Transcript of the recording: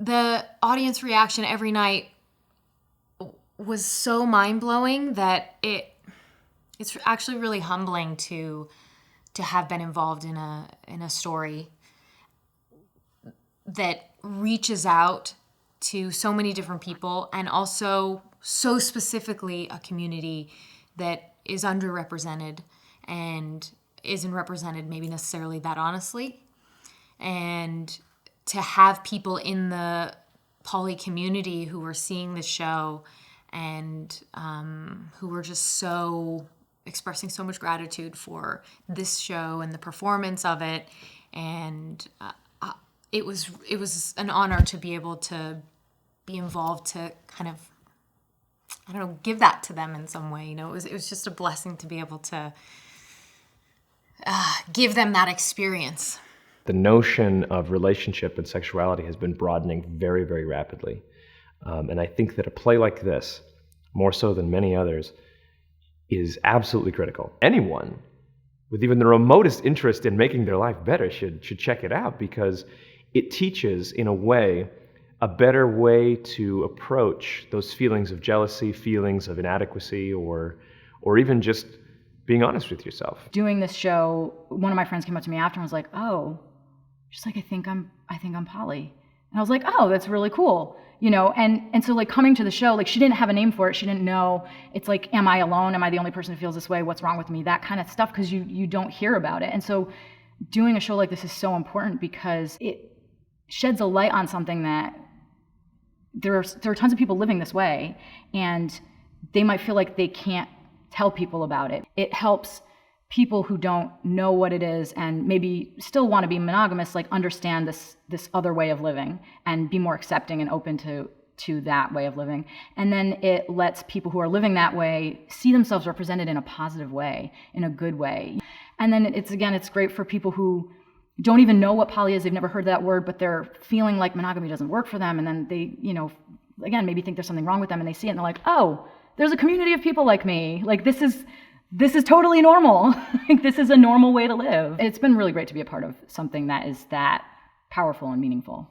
the audience reaction every night was so mind-blowing that it's actually really humbling to have been involved in a story that reaches out to so many different people, and also so specifically a community that is underrepresented and isn't represented maybe necessarily that honestly. And to have people in the poly community who were seeing the show and who were just so expressing so much gratitude for this show and the performance of it, and it was an honor to be able to be involved, to kind of, I don't know, give that to them in some way. It was just a blessing to be able to give them that experience. The notion of relationship and sexuality has been broadening very, very rapidly. And I think that a play like this, more so than many others, is absolutely critical. Anyone with even the remotest interest in making their life better should check it out, because it teaches, in a way, a better way to approach those feelings of jealousy, feelings of inadequacy, or even just being honest with yourself. Doing this show, one of my friends came up to me after and was like, "Oh, she's like, I think I'm poly." And I was like, "Oh, that's really cool." And so like coming to the show, like she didn't have a name for it. She didn't know. It's like, am I alone? Am I the only person who feels this way? What's wrong with me? That kind of stuff, because you don't hear about it. And so doing a show like this is so important, because it sheds a light on something that there are tons of people living this way, and they might feel like they can't tell people about it. It helps people who don't know what it is and maybe still want to be monogamous, like understand this other way of living and be more accepting and open to that way of living. And then it lets people who are living that way see themselves represented in a positive way, in a good way. And then it's great for people who don't even know what poly is. They've never heard that word, but they're feeling like monogamy doesn't work for them. And then they, again, maybe think there's something wrong with them, and they see it and they're like, oh, there's a community of people like me. Like this is totally normal. Like this is a normal way to live. It's been really great to be a part of something that is that powerful and meaningful.